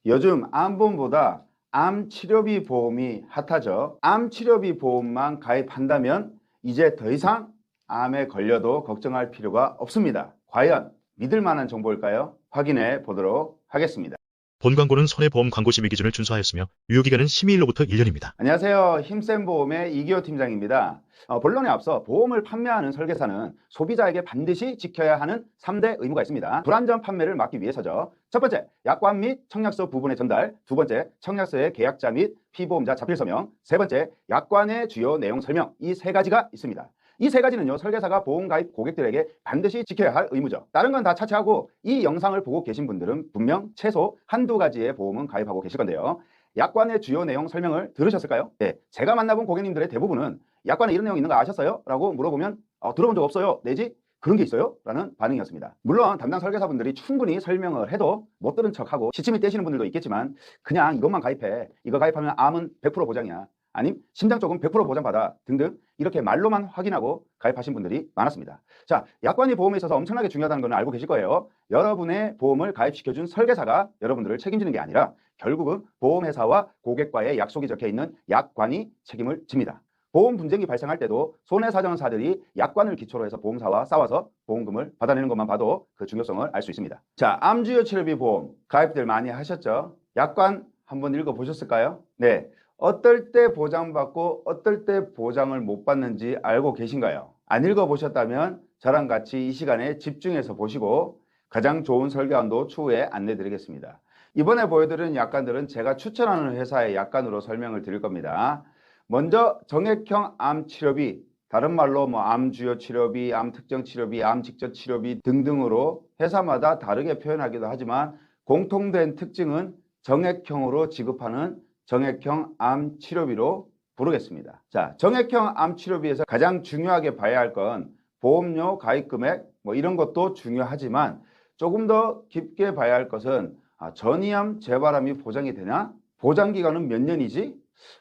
요즘 암보험보다 암치료비 보험이 핫하죠. 암치료비 보험만 가입한다면 이제 더 이상 암에 걸려도 걱정할 필요가 없습니다. 과연 믿을 만한 정보일까요? 확인해 보도록 하겠습니다. 본 광고는 손해보험 광고 심의 기준을 준수하였으며 유효기간은 심의일로부터 1년입니다. 안녕하세요. 힘센 보험의 이기호 팀장입니다. 본론에 앞서 보험을 판매하는 설계사는 소비자에게 반드시 지켜야 하는 3대 의무가 있습니다. 불안전 판매를 막기 위해서죠. 첫 번째, 약관 및 청약서 부분의 전달. 두 번째, 청약서의 계약자 및 피보험자 자필 서명. 세 번째, 약관의 주요 내용 설명. 이 세 가지가 있습니다. 이 세 가지는요, 설계사가 보험 가입 고객들에게 반드시 지켜야 할 의무죠. 다른 건 다 차치하고 이 영상을 보고 계신 분들은 분명 최소 한두 가지의 보험은 가입하고 계실 건데요. 약관의 주요 내용 설명을 들으셨을까요? 네, 제가 만나본 고객님들의 대부분은 약관에 이런 내용 있는 거 아셨어요? 라고 물어보면 들어본 적 없어요. 내지 그런 게 있어요? 라는 반응이었습니다. 물론 담당 설계사분들이 충분히 설명을 해도 못 들은 척하고 시침이 떼시는 분들도 있겠지만 그냥 이것만 가입해. 이거 가입하면 암은 100% 보장이야. 아님 심장 쪽은 100% 보장받아 등등 이렇게 말로만 확인하고 가입하신 분들이 많았습니다. 자, 약관이 보험에 있어서 엄청나게 중요하다는 건 알고 계실 거예요. 여러분의 보험을 가입시켜준 설계사가 여러분들을 책임지는 게 아니라 결국은 보험회사와 고객과의 약속이 적혀있는 약관이 책임을 집니다. 보험 분쟁이 발생할 때도 손해사정사들이 약관을 기초로 해서 보험사와 싸워서 보험금을 받아내는 것만 봐도 그 중요성을 알 수 있습니다. 자, 암주요치료비 보험 가입들 많이 하셨죠? 약관 한번 읽어보셨을까요? 네. 어떨 때 보장받고 어떨 때 보장을 못 받는지 알고 계신가요? 안 읽어보셨다면 저랑 같이 이 시간에 집중해서 보시고 가장 좋은 설계안도 추후에 안내 드리겠습니다. 이번에 보여드리는 약관들은 제가 추천하는 회사의 약관으로 설명을 드릴 겁니다. 먼저 정액형 암치료비, 다른 말로 암주요치료비, 암특정치료비, 암직전치료비 등등으로 회사마다 다르게 표현하기도 하지만 공통된 특징은 정액형으로 지급하는 정액형 암치료비로 부르겠습니다. 자, 정액형 암치료비에서 가장 중요하게 봐야 할 건 보험료 가입금액 이런 것도 중요하지만 조금 더 깊게 봐야 할 것은 전이암 재발암이 보장이 되냐? 보장기간은 몇 년이지?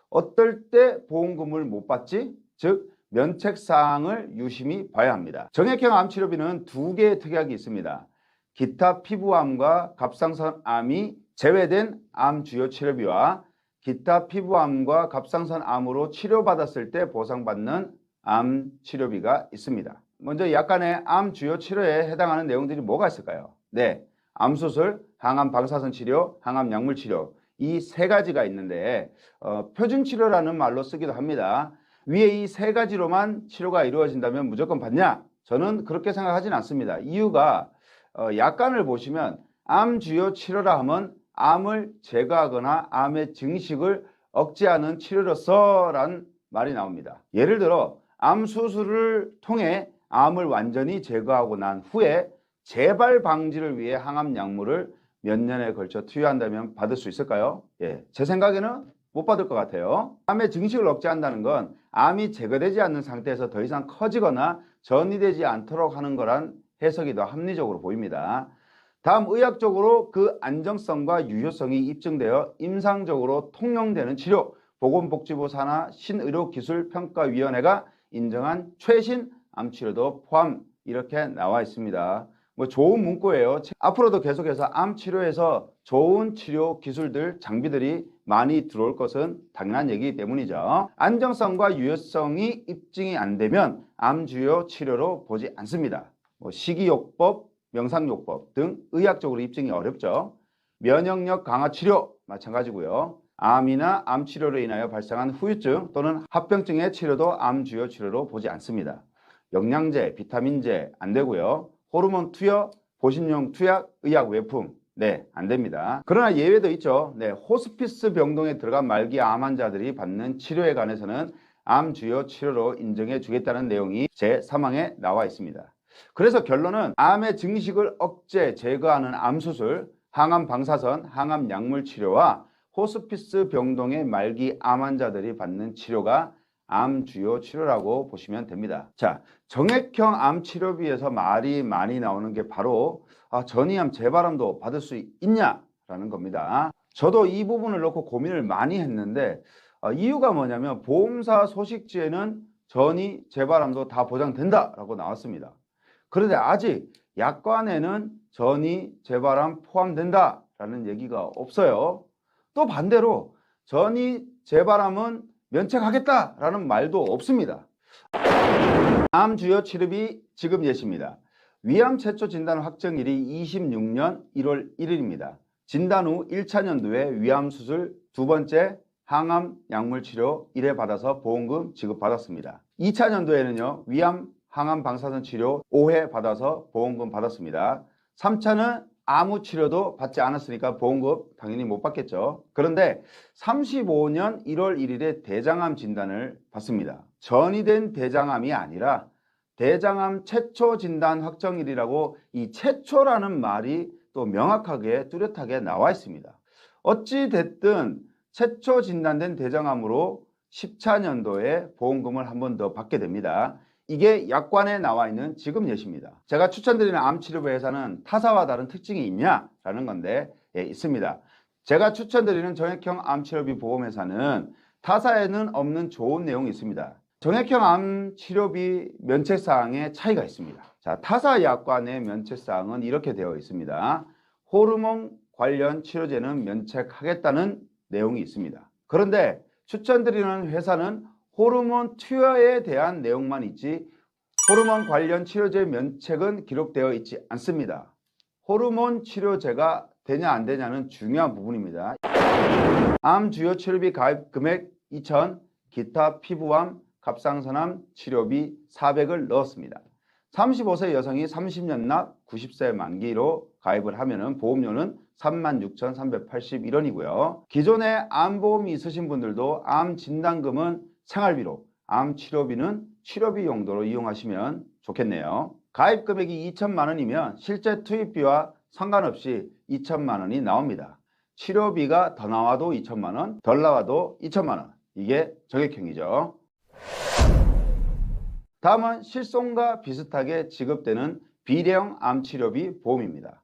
어떨 때 보험금을 못 받지? 즉 면책사항을 유심히 봐야 합니다. 정액형 암치료비는 두 개의 특약이 있습니다. 기타 피부암과 갑상선암이 제외된 암주요치료비와 기타 피부암과 갑상선암으로 치료받았을 때 보상받는 암치료비가 있습니다. 먼저 약간의 암주요치료에 해당하는 내용들이 뭐가 있을까요? 네, 암수술, 항암 방사선 치료, 항암 약물 치료 이 세 가지가 있는데 표준치료라는 말로 쓰기도 합니다. 위에 이 세 가지로만 치료가 이루어진다면 무조건 받냐? 저는 그렇게 생각하진 않습니다. 이유가 약관을 보시면 암주요치료라 하면 암을 제거하거나 암의 증식을 억제하는 치료로서 라는 말이 나옵니다. 예를 들어 암 수술을 통해 암을 완전히 제거하고 난 후에 재발 방지를 위해 항암 약물을 몇 년에 걸쳐 투여한다면 받을 수 있을까요? 예, 제 생각에는 못 받을 것 같아요. 암의 증식을 억제한다는 건 암이 제거되지 않는 상태에서 더 이상 커지거나 전이되지 않도록 하는 거란 해석이 더 합리적으로 보입니다. 다음 의학적으로 그 안정성과 유효성이 입증되어 임상적으로 통용되는 치료, 보건복지부 산하 신의료기술평가위원회가 인정한 최신 암치료도 포함 이렇게 나와 있습니다. 좋은 문구예요. 앞으로도 계속해서 암치료에서 좋은 치료 기술들, 장비들이 많이 들어올 것은 당연한 얘기이기 때문이죠. 안정성과 유효성이 입증이 안 되면 암주요 치료로 보지 않습니다. 식이요법, 명상요법 등 의학적으로 입증이 어렵죠. 면역력 강화 치료 마찬가지고요. 암이나 암치료로 인하여 발생한 후유증 또는 합병증의 치료도 암주요 치료로 보지 않습니다. 영양제, 비타민제 안 되고요. 호르몬 투여, 보신용 투약, 의약 외품 네, 안 됩니다. 그러나 예외도 있죠. 네, 호스피스 병동에 들어간 말기 암 환자들이 받는 치료에 관해서는 암주요 치료로 인정해 주겠다는 내용이 제3항에 나와 있습니다. 그래서 결론은 암의 증식을 억제, 제거하는 암수술, 항암 방사선, 항암 약물 치료와 호스피스 병동의 말기 암 환자들이 받는 치료가 암주요 치료라고 보시면 됩니다. 자, 정액형 암 치료비에서 말이 많이 나오는 게 바로 전이암 재발암도 받을 수 있냐라는 겁니다. 저도 이 부분을 놓고 고민을 많이 했는데 이유가 뭐냐면 보험사 소식지에는 전이 재발암도 다 보장된다라고 나왔습니다. 그런데 아직 약관에는 전이 재발암 포함된다 라는 얘기가 없어요. 또 반대로 전이 재발암은 면책하겠다라는 말도 없습니다. 암 주요 치료비 지급 예시입니다. 위암 최초 진단 확정일이 26년 1월 1일입니다. 진단 후 1차 년도에 위암 수술, 두 번째 항암 약물 치료 1회 받아서 보험금 지급받았습니다. 2차 년도에는요, 위암 항암 방사선 치료 5회 받아서 보험금 받았습니다. 3차는 아무 치료도 받지 않았으니까 보험금 당연히 못 받겠죠. 그런데 35년 1월 1일에 대장암 진단을 받습니다. 전이 된 대장암이 아니라 대장암 최초 진단 확정일이라고 이 최초라는 말이 또 명확하게 뚜렷하게 나와 있습니다. 어찌 됐든 최초 진단된 대장암으로 10차 년도에 보험금을 한 번 더 받게 됩니다. 이게 약관에 나와 있는 지급 예시입니다. 제가 추천드리는 암치료보 회사는 타사와 다른 특징이 있냐라는 건데 있습니다. 제가 추천드리는 정액형 암치료비 보험회사는 타사에는 없는 좋은 내용이 있습니다. 정액형 암치료비 면책사항에 차이가 있습니다. 자, 타사 약관의 면책사항은 이렇게 되어 있습니다. 호르몬 관련 치료제는 면책하겠다는 내용이 있습니다. 그런데 추천드리는 회사는 호르몬 투여에 대한 내용만 있지 호르몬 관련 치료제 면책은 기록되어 있지 않습니다. 호르몬 치료제가 되냐 안 되냐는 중요한 부분입니다. 암 주요 치료비 가입 금액 2,000, 기타 피부암, 갑상선암 치료비 400을 넣었습니다. 35세 여성이 30년 납 90세 만기로 가입을 하면은 보험료는 36,381원이고요. 기존에 암보험이 있으신 분들도 암 진단금은 생활비로, 암 치료비는 치료비 용도로 이용하시면 좋겠네요. 가입 금액이 2천만 원이면 실제 투입비와 상관없이 2천만 원이 나옵니다. 치료비가 더 나와도 2천만 원, 덜 나와도 2천만 원. 이게 정액형이죠. 다음은 실손과 비슷하게 지급되는 비례형 암치료비 보험입니다.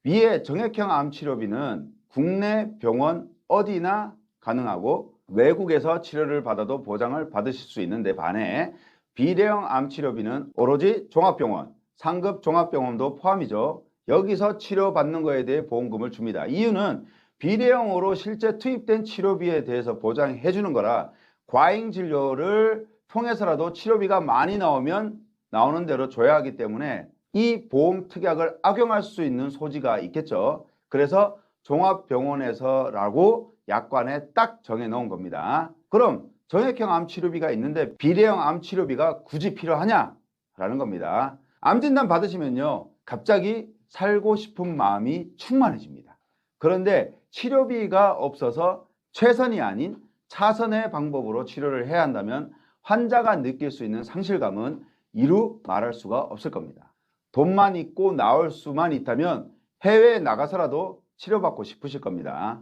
위에 정액형 암치료비는 국내 병원 어디나 가능하고 외국에서 치료를 받아도 보장을 받으실 수 있는데 반해 비례형 암치료비는 오로지 종합병원, 상급 종합병원도 포함이죠. 여기서 치료받는 거에 대해 보험금을 줍니다. 이유는 비례형으로 실제 투입된 치료비에 대해서 보장해 주는 거라 과잉 진료를 통해서라도 치료비가 많이 나오면 나오는 대로 줘야 하기 때문에 이 보험 특약을 악용할 수 있는 소지가 있겠죠. 그래서 종합병원에서라고 약관에 딱 정해 놓은 겁니다. 그럼 정액형 암치료비가 있는데 비례형 암치료비가 굳이 필요하냐라는 겁니다. 암진단 받으시면요, 갑자기 살고 싶은 마음이 충만해집니다. 그런데 치료비가 없어서 최선이 아닌 차선의 방법으로 치료를 해야 한다면 환자가 느낄 수 있는 상실감은 이루 말할 수가 없을 겁니다. 돈만 있고 나올 수만 있다면 해외에 나가서라도 치료받고 싶으실 겁니다.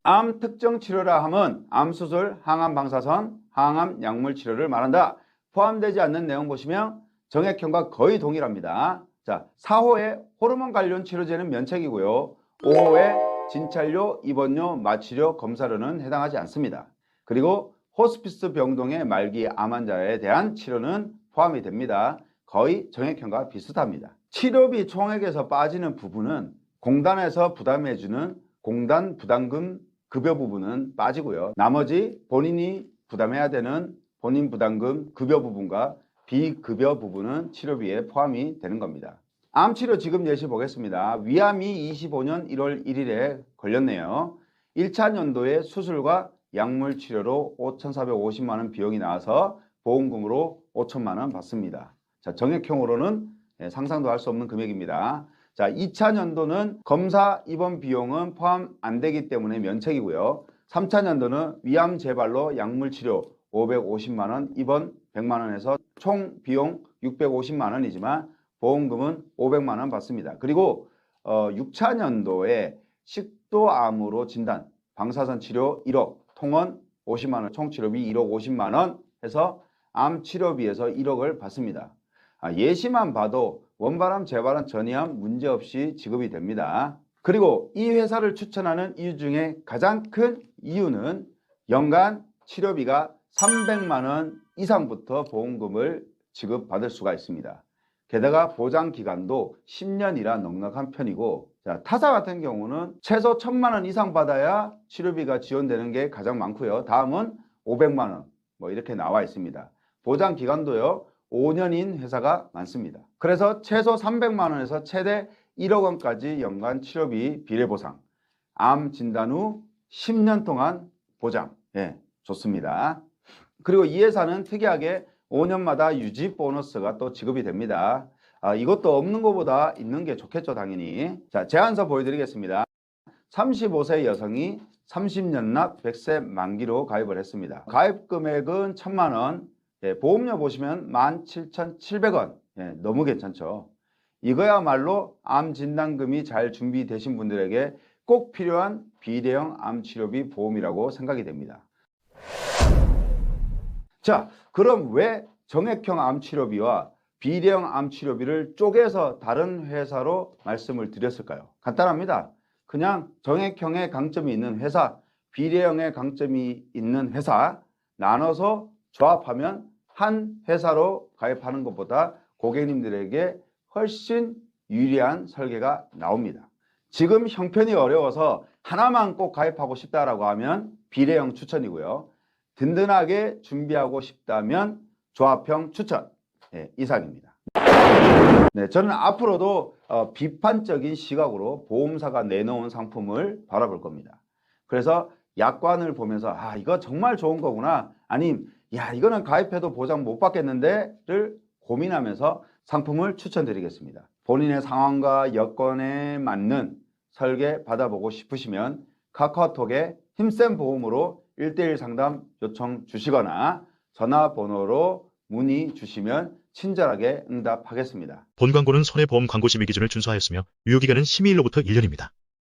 암 특정 치료라 함은 암수술, 항암 방사선, 항암 약물 치료를 말한다. 포함되지 않는 내용 보시면 정액형과 거의 동일합니다. 자, 4호의 호르몬 관련 치료제는 면책이고요. 5호의 진찰료, 입원료, 마취료, 검사료는 해당하지 않습니다. 그리고 호스피스 병동의 말기 암 환자에 대한 치료는 포함이 됩니다. 거의 정액형과 비슷합니다. 치료비 총액에서 빠지는 부분은 공단에서 부담해주는 공단 부담금 급여 부분은 빠지고요. 나머지 본인이 부담해야 되는 본인 부담금 급여 부분과 비급여 부분은 치료비에 포함이 되는 겁니다. 암치료 지급 예시 보겠습니다. 위암이 25년 1월 1일에 걸렸네요. 1차 연도에 수술과 약물 치료로 5,450만 원 비용이 나와서 보험금으로 5천만 원 받습니다. 자, 정액형으로는 상상도 할 수 없는 금액입니다. 자, 2차 연도는 검사 입원 비용은 포함 안 되기 때문에 면책이고요. 3차 연도는 위암 재발로 약물 치료 550만 원, 입원 100만 원에서 총 비용 650만 원이지만 보험금은 500만 원 받습니다. 그리고 6차 연도에 식도암으로 진단, 방사선 치료 1억, 통원 50만 원, 총 치료비 1억 50만 원 해서 암 치료비에서 1억을 받습니다. 예시만 봐도 원발암, 재발암, 전이암 문제없이 지급이 됩니다. 그리고 이 회사를 추천하는 이유 중에 가장 큰 이유는 연간 치료비가 300만 원 이상부터 보험금을 지급받을 수가 있습니다. 게다가 보장 기간도 10년이라 넉넉한 편이고 자, 타사 같은 경우는 최소 1,000만 원 이상 받아야 치료비가 지원되는 게 가장 많고요. 다음은 500만 원 뭐 이렇게 나와 있습니다. 보장 기간도요 5년인 회사가 많습니다. 그래서 최소 300만 원에서 최대 1억 원까지 연간 치료비 비례보상, 암 진단 후 10년 동안 보장. 예, 좋습니다. 그리고 이 회사는 특이하게 5년마다 유지 보너스가 또 지급이 됩니다. 이것도 없는 것보다 있는 게 좋겠죠, 당연히. 자, 제안서 보여드리겠습니다. 35세 여성이 30년 납 100세 만기로 가입을 했습니다. 가입 금액은 1,000만 원. 예, 보험료 보시면 17,700원. 예, 너무 괜찮죠. 이거야말로 암 진단금이 잘 준비되신 분들에게 꼭 필요한 비대형 암 치료비 보험이라고 생각이 됩니다. 자, 그럼 왜 정액형 암 치료비와 비대형 암 치료비를 쪼개서 다른 회사로 말씀을 드렸을까요? 간단합니다. 그냥 정액형의 강점이 있는 회사, 비대형의 강점이 있는 회사 나눠서 조합하면 한 회사로 가입하는 것보다 고객님들에게 훨씬 유리한 설계가 나옵니다. 지금 형편이 어려워서 하나만 꼭 가입하고 싶다라고 하면 비례형 추천이고요. 든든하게 준비하고 싶다면 조합형 추천. 네, 이상입니다. 네, 저는 앞으로도 비판적인 시각으로 보험사가 내놓은 상품을 바라볼 겁니다. 그래서 약관을 보면서 이거 정말 좋은 거구나, 아님 야 이거는 가입해도 보장 못 받겠는데를 고민하면서 상품을 추천드리겠습니다. 본인의 상황과 여건에 맞는 설계 받아보고 싶으시면 카카오톡에 힘센 보험으로 1:1 상담 요청 주시거나 전화번호로 문의 주시면 친절하게 응답하겠습니다. 본 광고는 손해보험 광고 심의 기준을 준수하였으며 유효기간은 심의일로부터 1년입니다.